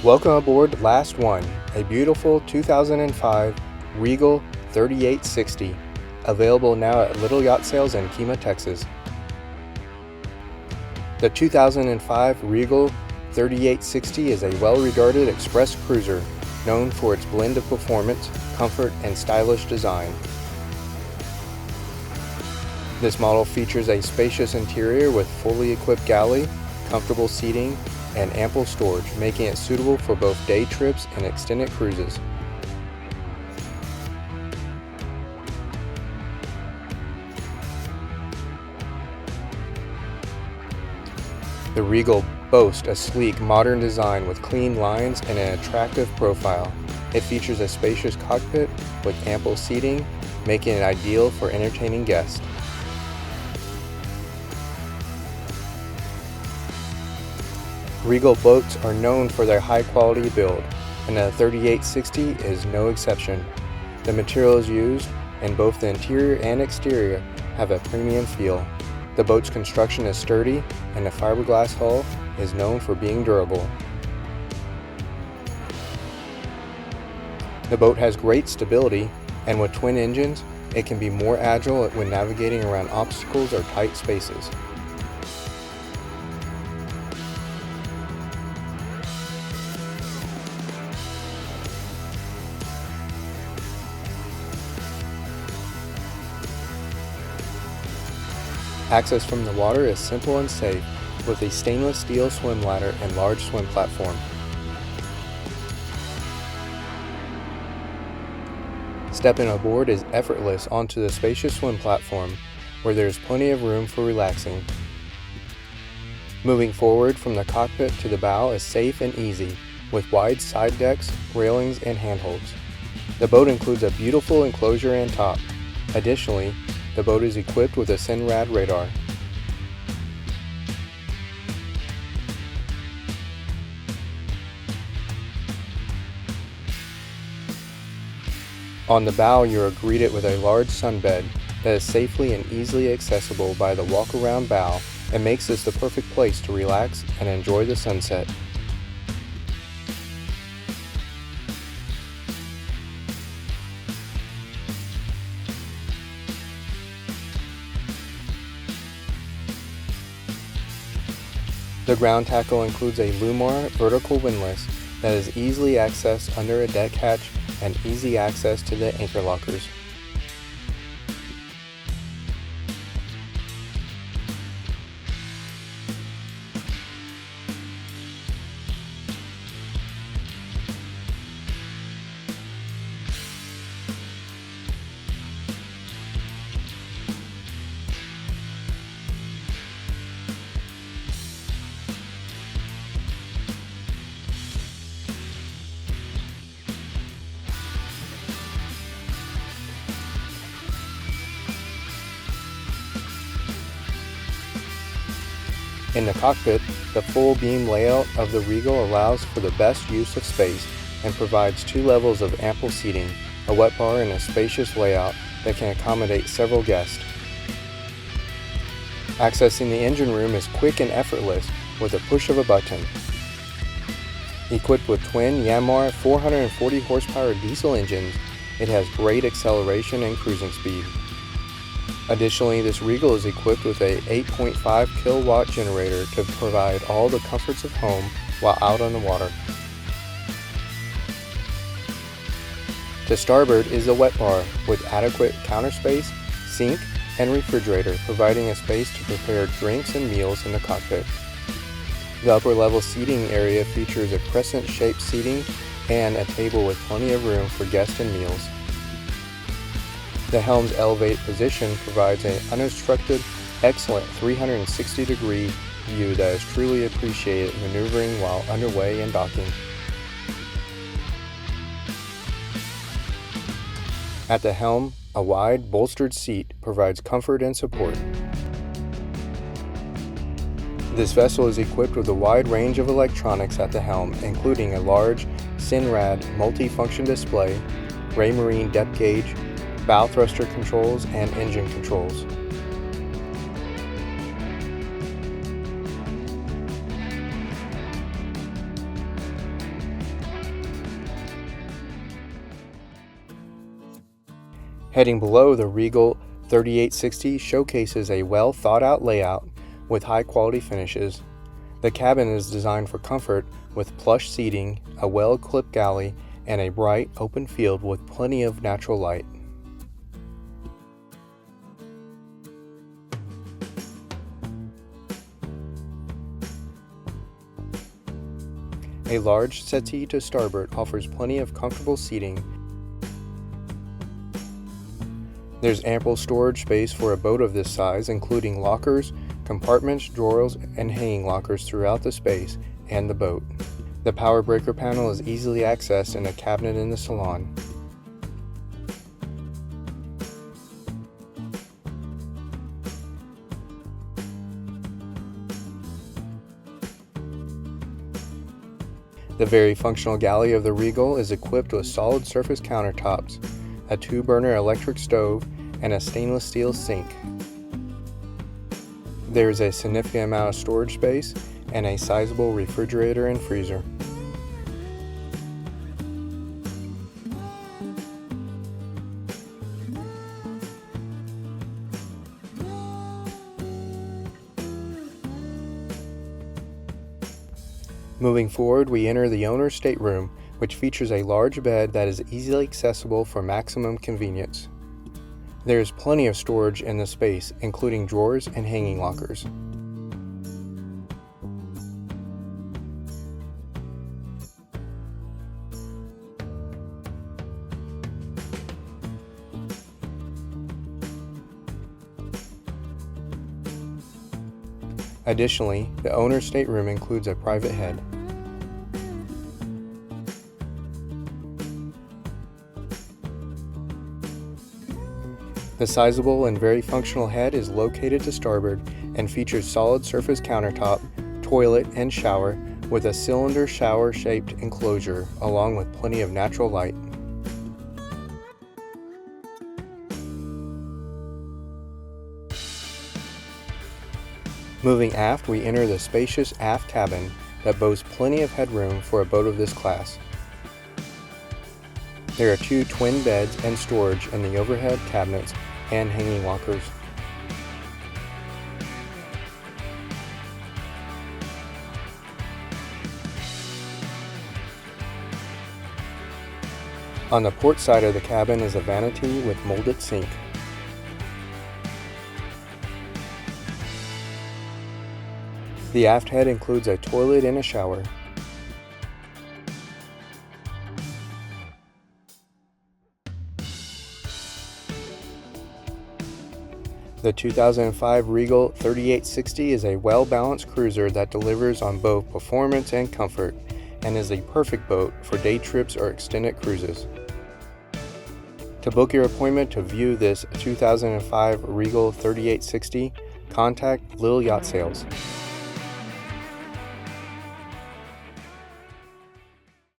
Welcome aboard Last One, a beautiful 2005 Regal 3860, available now at Little Yacht Sales in Kemah, Texas. The 2005 Regal 3860 is a well-regarded express cruiser known for its blend of performance, comfort, and stylish design. This model features a spacious interior with fully equipped galley, comfortable seating, and ample storage, making it suitable for both day trips and extended cruises. The Regal boasts a sleek, modern design with clean lines and an attractive profile. It features a spacious cockpit with ample seating, making it ideal for entertaining guests. Regal boats are known for their high-quality build, and the 3860 is no exception. The materials used in both the interior and exterior have a premium feel. The boat's construction is sturdy, and the fiberglass hull is known for being durable. The boat has great stability, and with twin engines, it can be more agile when navigating around obstacles or tight spaces. Access from the water is simple and safe, with a stainless steel swim ladder and large swim platform. Stepping aboard is effortless onto the spacious swim platform, where there is plenty of room for relaxing. Moving forward from the cockpit to the bow is safe and easy, with wide side decks, railings, and handholds. The boat includes a beautiful enclosure and top. Additionally, the boat is equipped with a SINRAD radar. On the bow, you are greeted with a large sunbed that is safely and easily accessible by the walk-around bow and makes this the perfect place to relax and enjoy the sunset. The ground tackle includes a Lumar vertical windlass that is easily accessed under a deck hatch and easy access to the anchor lockers. In the cockpit, the full beam layout of the Regal allows for the best use of space and provides two levels of ample seating, a wet bar, and a spacious layout that can accommodate several guests. Accessing the engine room is quick and effortless with a push of a button. Equipped with twin Yanmar 440 horsepower diesel engines, it has great acceleration and cruising speed. Additionally, this Regal is equipped with a 8.5 kilowatt generator to provide all the comforts of home while out on the water. To starboard is a wet bar with adequate counter space, sink, and refrigerator, providing a space to prepare drinks and meals in the cockpit. The upper level seating area features a crescent-shaped seating and a table with plenty of room for guests and meals. The helm's elevated position provides an unobstructed, excellent 360-degree view that is truly appreciated maneuvering while underway and docking. At the helm, a wide, bolstered seat provides comfort and support. This vessel is equipped with a wide range of electronics at the helm, including a large SINRAD multi-function display, Raymarine depth gauge, bow thruster controls, and engine controls. Heading below, the Regal 3860 showcases a well thought out layout with high quality finishes. The cabin is designed for comfort with plush seating, a well-equipped galley, and a bright, open field with plenty of natural light. A large settee to starboard offers plenty of comfortable seating. There's ample storage space for a boat of this size, including lockers, compartments, drawers, and hanging lockers throughout the space and the boat. The power breaker panel is easily accessed in a cabinet in the salon. The very functional galley of the Regal is equipped with solid surface countertops, a 2-burner electric stove, and a stainless steel sink. There is a significant amount of storage space and a sizable refrigerator and freezer. Moving forward, we enter the owner's stateroom, which features a large bed that is easily accessible for maximum convenience. There is plenty of storage in the space, including drawers and hanging lockers. Additionally, the owner's stateroom includes a private head. The sizable and very functional head is located to starboard and features solid surface countertop, toilet, and shower with a cylinder shower-shaped enclosure along with plenty of natural light. Moving aft, we enter the spacious aft cabin that boasts plenty of headroom for a boat of this class. There are 2 twin beds and storage in the overhead cabinets and hanging lockers. On the port side of the cabin is a vanity with molded sink. The aft head includes a toilet and a shower. The 2005 Regal 3860 is a well-balanced cruiser that delivers on both performance and comfort, and is a perfect boat for day trips or extended cruises. To book your appointment to view this 2005 Regal 3860, contact Lil Yacht Sales.